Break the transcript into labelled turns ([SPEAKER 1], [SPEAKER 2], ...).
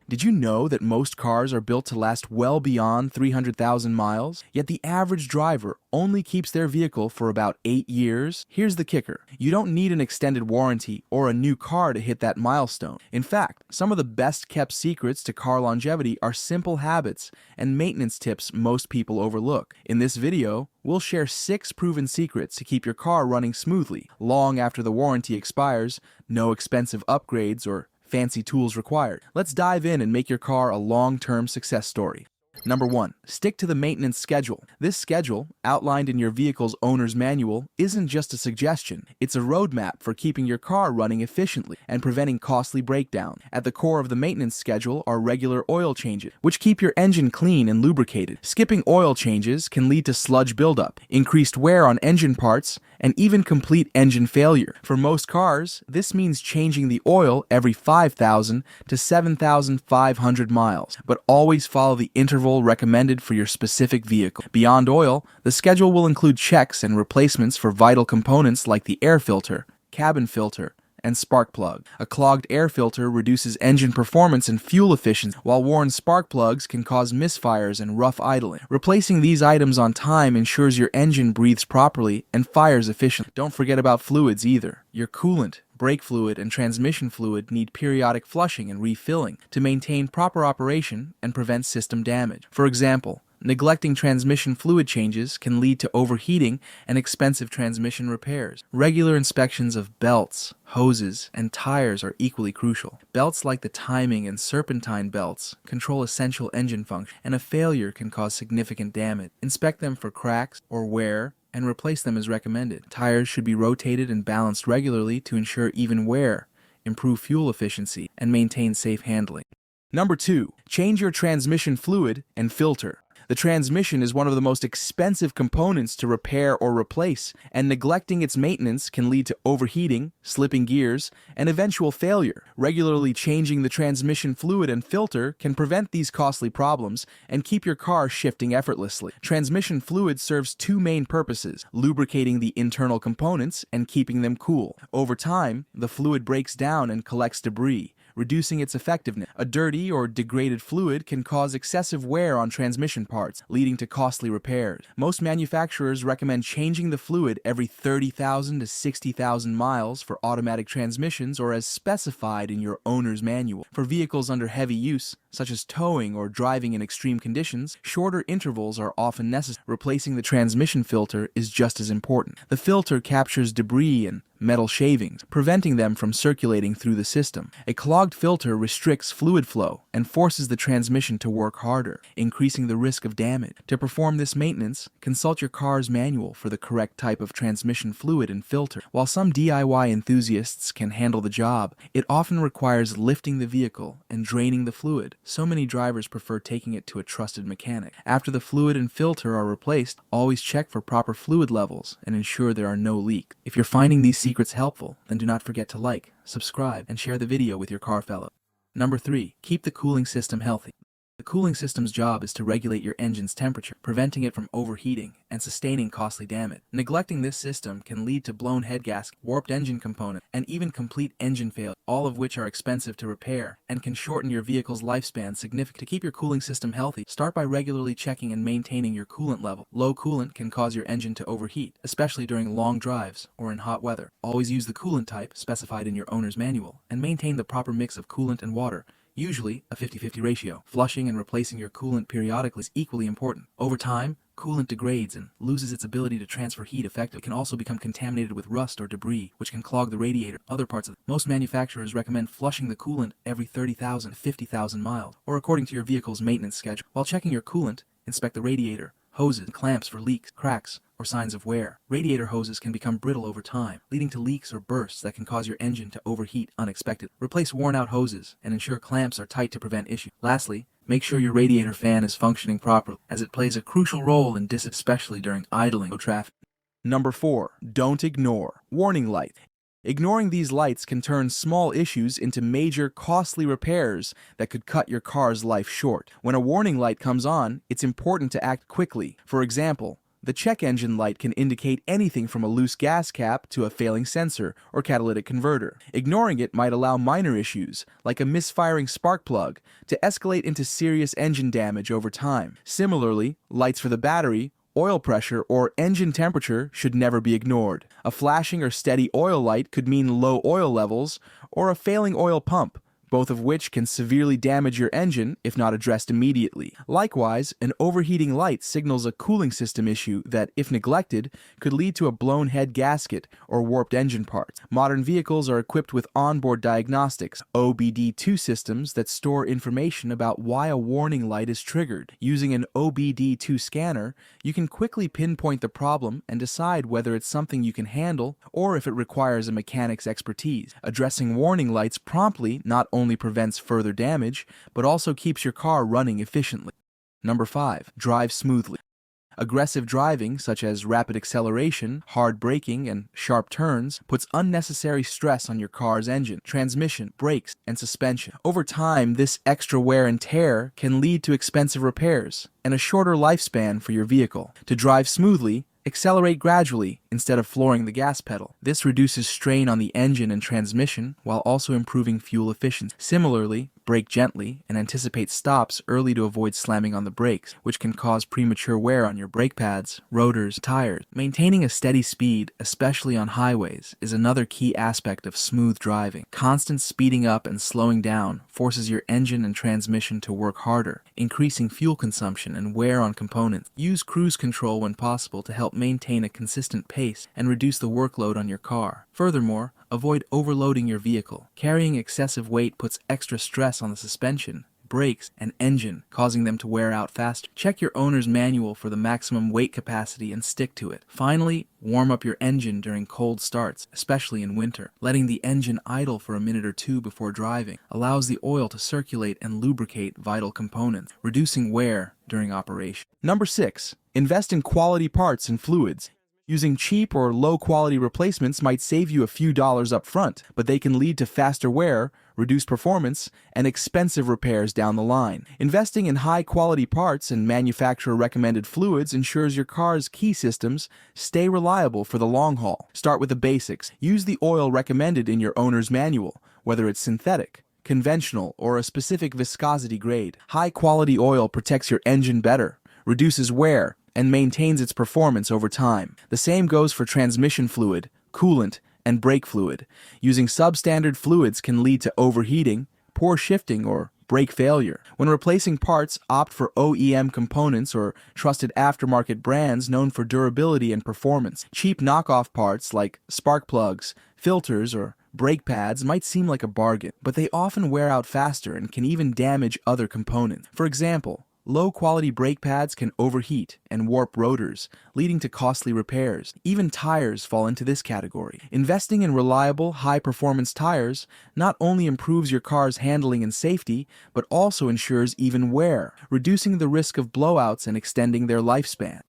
[SPEAKER 1] Did you know that most cars are built to last well beyond 300,000 miles? Yet the average driver only keeps their vehicle for about 8 years? Here's the kicker. You don't need an extended warranty or a new car to hit that milestone. In fact, some of the best kept secrets to car longevity are simple habits and maintenance tips most people overlook. In this video, we'll share 6 proven secrets to keep your car running smoothly long after the warranty expires, no expensive upgrades or fancy tools required. Let's dive in and make your car a long-term success story. Number 1. Stick to the maintenance schedule. This schedule, outlined in your vehicle's owner's manual, isn't just a suggestion. It's a roadmap for keeping your car running efficiently and preventing costly breakdown. At the core of the maintenance schedule are regular oil changes, which keep your engine clean and lubricated. Skipping oil changes can lead to sludge buildup, increased wear on engine parts, and even complete engine failure. For most cars, this means changing the oil every 5,000 to 7,500 miles, but always follow the interval recommended for your specific vehicle. Beyond oil, the schedule will include checks and replacements for vital components like the air filter, cabin filter, and spark plug. A clogged air filter reduces engine performance and fuel efficiency, while worn spark plugs can cause misfires and rough idling. Replacing these items on time ensures your engine breathes properly and fires efficiently. Don't forget about fluids either. Your coolant, brake fluid, and transmission fluid need periodic flushing and refilling to maintain proper operation and prevent system damage. For example, neglecting transmission fluid changes can lead to overheating and expensive transmission repairs. Regular inspections of belts, hoses, and tires are equally crucial. Belts like the timing and serpentine belts control essential engine function, and a failure can cause significant damage. Inspect them for cracks or wear and replace them as recommended. Tires should be rotated and balanced regularly to ensure even wear, improve fuel efficiency, and maintain safe handling. Number 2. Change your transmission fluid and filter. The transmission is one of the most expensive components to repair or replace, and neglecting its maintenance can lead to overheating, slipping gears, and eventual failure. Regularly changing the transmission fluid and filter can prevent these costly problems and keep your car shifting effortlessly. Transmission fluid serves 2 main purposes: lubricating the internal components and keeping them cool. Over time, the fluid breaks down and collects debris, reducing its effectiveness. A dirty or degraded fluid can cause excessive wear on transmission parts, leading to costly repairs. Most manufacturers recommend changing the fluid every 30,000 to 60,000 miles for automatic transmissions or as specified in your owner's manual. For vehicles under heavy use, such as towing or driving in extreme conditions, shorter intervals are often necessary. Replacing the transmission filter is just as important. The filter captures debris and metal shavings, preventing them from circulating through the system. A clogged filter restricts fluid flow and forces the transmission to work harder, increasing the risk of damage. To perform this maintenance, consult your car's manual for the correct type of transmission fluid and filter. While some DIY enthusiasts can handle the job, it often requires lifting the vehicle and draining the fluid. So many drivers prefer taking it to a trusted mechanic. After the fluid and filter are replaced, always check for proper fluid levels and ensure there are no leaks. If you're finding these secrets helpful, then do not forget to like, subscribe, and share the video with your car fellow. Number 3. Keep the cooling system healthy. The cooling system's job is to regulate your engine's temperature, preventing it from overheating and sustaining costly damage. Neglecting this system can lead to blown head gasket, warped engine components, and even complete engine failure, all of which are expensive to repair and can shorten your vehicle's lifespan significantly. To keep your cooling system healthy, start by regularly checking and maintaining your coolant level. Low coolant can cause your engine to overheat, especially during long drives or in hot weather. Always use the coolant type specified in your owner's manual and maintain the proper mix of coolant and water, usually a 50-50 ratio. Flushing and replacing your coolant periodically is equally important. Over time, coolant degrades and loses its ability to transfer heat effectively. It can also become contaminated with rust or debris, which can clog the radiator. Other parts of it. Most manufacturers recommend flushing the coolant every 30,000 to 50,000 miles, or according to your vehicle's maintenance schedule. While checking your coolant, inspect the radiator, hoses, and clamps for leaks, cracks, or signs of wear. Radiator hoses can become brittle over time, leading to leaks or bursts that can cause your engine to overheat unexpectedly. Replace worn-out hoses and ensure clamps are tight to prevent issues. Lastly, make sure your radiator fan is functioning properly, as it plays a crucial role in this, especially during idling or traffic. Number 4. Don't ignore warning light. Ignoring these lights can turn small issues into major, costly repairs that could cut your car's life short. When a warning light comes on, it's important to act quickly. For example, The check engine light can indicate anything from a loose gas cap to a failing sensor or catalytic converter. Ignoring it might allow minor issues, like a misfiring spark plug, to escalate into serious engine damage over time. Similarly, lights for the battery, oil pressure, or engine temperature should never be ignored. A flashing or steady oil light could mean low oil levels or a failing oil pump, both of which can severely damage your engine if not addressed immediately. Likewise, an overheating light signals a cooling system issue that, if neglected, could lead to a blown head gasket or warped engine parts. Modern vehicles are equipped with onboard diagnostics, OBD2 systems that store information about why a warning light is triggered. Using an OBD2 scanner, you can quickly pinpoint the problem and decide whether it's something you can handle or if it requires a mechanic's expertise. Addressing warning lights promptly not only prevents further damage, but also keeps your car running efficiently. Number 5. Drive smoothly. Aggressive driving, such as rapid acceleration, hard braking, and sharp turns, puts unnecessary stress on your car's engine, transmission, brakes, and suspension. Over time, this extra wear and tear can lead to expensive repairs and a shorter lifespan for your vehicle. To drive smoothly, accelerate gradually instead of flooring the gas pedal. This reduces strain on the engine and transmission while also improving fuel efficiency. Similarly, brake gently and anticipate stops early to avoid slamming on the brakes, which can cause premature wear on your brake pads, rotors, tires. Maintaining a steady speed, especially on highways, is another key aspect of smooth driving. Constant speeding up and slowing down forces your engine and transmission to work harder, increasing fuel consumption and wear on components. Use cruise control when possible to help maintain a consistent pace and reduce the workload on your car. Furthermore, avoid overloading your vehicle. Carrying excessive weight puts extra stress on the suspension, brakes, and engine, causing them to wear out faster. Check your owner's manual for the maximum weight capacity and stick to it. Finally, warm up your engine during cold starts, especially in winter. Letting the engine idle for a minute or two before driving allows the oil to circulate and lubricate vital components, reducing wear during operation. Number 6. Invest in quality parts and fluids. Using cheap or low-quality replacements might save you a few dollars up front, but they can lead to faster wear, reduced performance, and expensive repairs down the line. Investing in high-quality parts and manufacturer-recommended fluids ensures your car's key systems stay reliable for the long haul. Start with the basics. Use the oil recommended in your owner's manual, whether it's synthetic, conventional, or a specific viscosity grade. High-quality oil protects your engine better, reduces wear, and maintains its performance over time. The same goes for transmission fluid, coolant, and brake fluid. Using substandard fluids can lead to overheating, poor shifting, or brake failure. When replacing parts, opt for OEM components or trusted aftermarket brands known for durability and performance. Cheap knockoff parts like spark plugs, filters, or brake pads might seem like a bargain, but they often wear out faster and can even damage other components. For example, low-quality brake pads can overheat and warp rotors, leading to costly repairs. Even tires fall into this category. Investing in reliable, high-performance tires not only improves your car's handling and safety, but also ensures even wear, reducing the risk of blowouts and extending their lifespan.